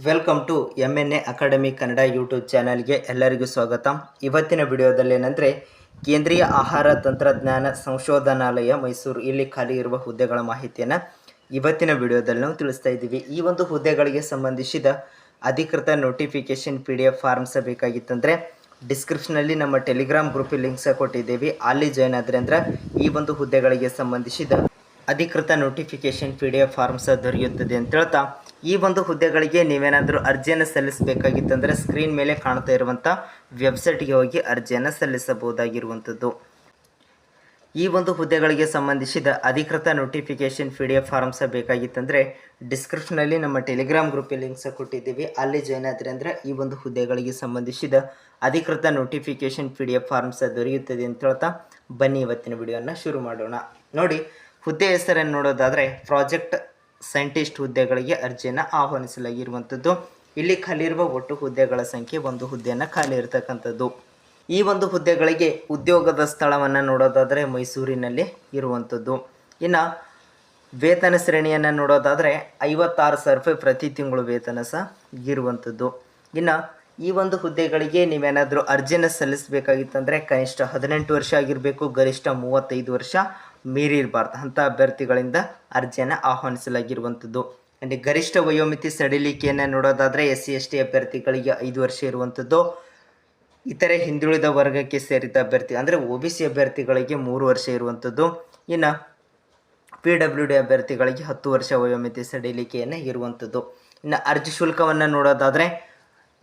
Welcome to MNA academy Kannada YouTube ಚಾನಲ್ಗೆ ಎಲ್ಲರಿಗೂ ಸ್ವಾಗತ. ಇವತ್ತಿನ ವಿಡಿಯೋದಲ್ಲಿ ಏನಂದರೆ ಕೇಂದ್ರೀಯ ಆಹಾರ ತಂತ್ರಜ್ಞಾನ ಸಂಶೋಧನಾಲಯ ಮೈಸೂರು ಇಲ್ಲಿ ಖಾಲಿ ಇರುವ ಹುದ್ದೆಗಳ ಮಾಹಿತಿಯನ್ನು ಇವತ್ತಿನ ವಿಡಿಯೋದಲ್ಲಿ ನಾವು ತಿಳಿಸ್ತಾ ಇದ್ದೀವಿ. ಈ ಒಂದು ಹುದ್ದೆಗಳಿಗೆ ಸಂಬಂಧಿಸಿದ ಅಧಿಕೃತ ನೋಟಿಫಿಕೇಶನ್ PDF ಫಾರ್ಮ್ಸ್ ಬೇಕಾಗಿತ್ತಂದರೆ ಡಿಸ್ಕ್ರಿಪ್ಷನಲ್ಲಿ ನಮ್ಮ ಟೆಲಿಗ್ರಾಮ್ ಗ್ರೂಪಿಗೆ ಲಿಂಕ್ಸ್ ಕೊಟ್ಟಿದ್ದೀವಿ. ಅಲ್ಲಿ ಜಾಯ್ನ್ ಆದರೆ ಅಂದ್ರೆ ಈ ಒಂದು ಹುದ್ದೆಗಳಿಗೆ ಸಂಬಂಧಿಸಿದ ಅಧಿಕೃತ ನೋಟಿಫಿಕೇಶನ್ PDF ಫಾರ್ಮ್ಸ್ ದೊರೆಯುತ್ತದೆ ಅಂತ ಹೇಳ್ತಾ, ಈ ಒಂದು ಹುದ್ದೆಗಳಿಗೆ ನೀವೇನಾದರೂ ಅರ್ಜಿಯನ್ನು ಸಲ್ಲಿಸಬೇಕಾಗಿತ್ತಂದರೆ ಸ್ಕ್ರೀನ್ ಮೇಲೆ ಕಾಣ್ತಾ ಇರುವಂಥ ವೆಬ್ಸೈಟ್ಗೆ ಹೋಗಿ ಅರ್ಜಿಯನ್ನು ಸಲ್ಲಿಸಬಹುದಾಗಿರುವಂಥದ್ದು. ಈ ಒಂದು ಹುದ್ದೆಗಳಿಗೆ ಸಂಬಂಧಿಸಿದ ಅಧಿಕೃತ ನೋಟಿಫಿಕೇಶನ್ PDF ಫಾರ್ಮ್ಸ್ ಬೇಕಾಗಿತ್ತಂದರೆ ಡಿಸ್ಕ್ರಿಪ್ಷನಲ್ಲಿ ನಮ್ಮ ಟೆಲಿಗ್ರಾಮ್ ಗ್ರೂಪಿಗೆ ಲಿಂಕ್ಸ್ ಕೊಟ್ಟಿದ್ದೀವಿ. ಅಲ್ಲಿ ಜಾಯ್ನ್ ಆದರೆ ಅಂದರೆ ಈ ಒಂದು ಹುದ್ದೆಗಳಿಗೆ ಸಂಬಂಧಿಸಿದ ಅಧಿಕೃತ ನೋಟಿಫಿಕೇಶನ್ PDF ಫಾರ್ಮ್ಸ್ ದೊರೆಯುತ್ತದೆ ಅಂತ ಹೇಳ್ತಾ, ಬನ್ನಿ ಇವತ್ತಿನ ವಿಡಿಯೋನ ಶುರು ಮಾಡೋಣ. ನೋಡಿ, ಹುದ್ದೆ ಹೆಸರನ್ನು ನೋಡೋದಾದರೆ ಪ್ರಾಜೆಕ್ಟ್ ಸೈಂಟಿಸ್ಟ್ ಹುದ್ದೆಗಳಿಗೆ ಅರ್ಜಿಯನ್ನು ಆಹ್ವಾನಿಸಲಾಗಿರುವಂಥದ್ದು. ಇಲ್ಲಿ ಖಾಲಿರುವ ಒಟ್ಟು ಹುದ್ದೆಗಳ ಸಂಖ್ಯೆ ಒಂದು ಹುದ್ದೆಯನ್ನು ಖಾಲಿ ಇರತಕ್ಕಂಥದ್ದು. ಈ ಒಂದು ಹುದ್ದೆಗಳಿಗೆ ಉದ್ಯೋಗದ ಸ್ಥಳವನ್ನು ನೋಡೋದಾದರೆ ಮೈಸೂರಿನಲ್ಲಿ ಇರುವಂಥದ್ದು. ಇನ್ನು ವೇತನ ಶ್ರೇಣಿಯನ್ನು ನೋಡೋದಾದರೆ 56,000 ರೂಪಾಯಿ ಪ್ರತಿ ತಿಂಗಳು ವೇತನ ಸಹ ಇರುವಂಥದ್ದು. ಇನ್ನು ಈ ಒಂದು ಹುದ್ದೆಗಳಿಗೆ ನೀವೇನಾದರೂ ಅರ್ಜಿಯನ್ನು ಸಲ್ಲಿಸಬೇಕಾಗಿತ್ತಂದರೆ ಕನಿಷ್ಠ 18 ವರ್ಷ ಆಗಿರಬೇಕು, ಗರಿಷ್ಠ 35 ವರ್ಷ ಮೀರಿರಬಾರ್ದು ಅಂಥ ಅಭ್ಯರ್ಥಿಗಳಿಂದ ಅರ್ಜಿಯನ್ನು ಆಹ್ವಾನಿಸಲಾಗಿರುವಂಥದ್ದು. ಅಂದರೆ ಗರಿಷ್ಠ ವಯೋಮಿತಿ ಸಡಿಲಿಕೆಯನ್ನು ನೋಡೋದಾದರೆ SC ST ಅಭ್ಯರ್ಥಿಗಳಿಗೆ 5 ವರ್ಷ ಇರುವಂಥದ್ದು. ಇತರೆ ಹಿಂದುಳಿದ ವರ್ಗಕ್ಕೆ ಸೇರಿದ ಅಭ್ಯರ್ಥಿ ಅಂದರೆ OBC ಅಭ್ಯರ್ಥಿಗಳಿಗೆ 3 ವರ್ಷ ಇರುವಂಥದ್ದು. ಇನ್ನು PWD ಅಭ್ಯರ್ಥಿಗಳಿಗೆ 10 ವರ್ಷ ವಯೋಮಿತಿ ಸಡಿಲಿಕೆಯನ್ನು ಇರುವಂಥದ್ದು. ಇನ್ನು ಅರ್ಜಿ ಶುಲ್ಕವನ್ನು ನೋಡೋದಾದರೆ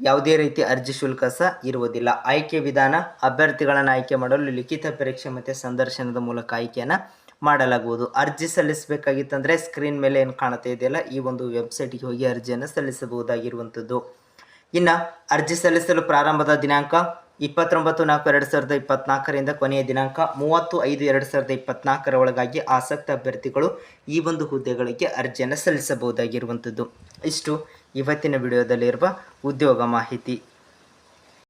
ಯಾವುದೇ ರೀತಿ ಅರ್ಜಿ ಶುಲ್ಕ ಸಹ ಇರುವುದಿಲ್ಲ. ಆಯ್ಕೆ ವಿಧಾನ ಅಭ್ಯರ್ಥಿಗಳನ್ನು ಆಯ್ಕೆ ಮಾಡಲು ಲಿಖಿತ ಪರೀಕ್ಷೆ ಮತ್ತು ಸಂದರ್ಶನದ ಮೂಲಕ ಆಯ್ಕೆಯನ್ನು ಮಾಡಲಾಗುವುದು. ಅರ್ಜಿ ಸಲ್ಲಿಸಬೇಕಾಗಿತ್ತಂದರೆ ಸ್ಕ್ರೀನ್ ಮೇಲೆ ಏನು ಕಾಣ್ತಾ ಇದೆಯಲ್ಲ ಈ ಒಂದು ವೆಬ್ಸೈಟ್ಗೆ ಹೋಗಿ ಅರ್ಜಿಯನ್ನು ಸಲ್ಲಿಸಬಹುದಾಗಿರುವಂಥದ್ದು. ಇನ್ನು ಅರ್ಜಿ ಸಲ್ಲಿಸಲು ಪ್ರಾರಂಭದ ದಿನಾಂಕ 29/4/2024ರಿಂದ ಕೊನೆಯ ದಿನಾಂಕ 30/5/2024 ಒಳಗಾಗಿ ಆಸಕ್ತ ಅಭ್ಯರ್ಥಿಗಳು ಈ ಒಂದು ಹುದ್ದೆಗಳಿಗೆ ಅರ್ಜಿಯನ್ನು ಸಲ್ಲಿಸಬಹುದಾಗಿರುವಂಥದ್ದು. ಇಷ್ಟು ಇವತ್ತಿನ ವಿಡಿಯೋದಲ್ಲಿರುವ ಉದ್ಯೋಗ ಮಾಹಿತಿ.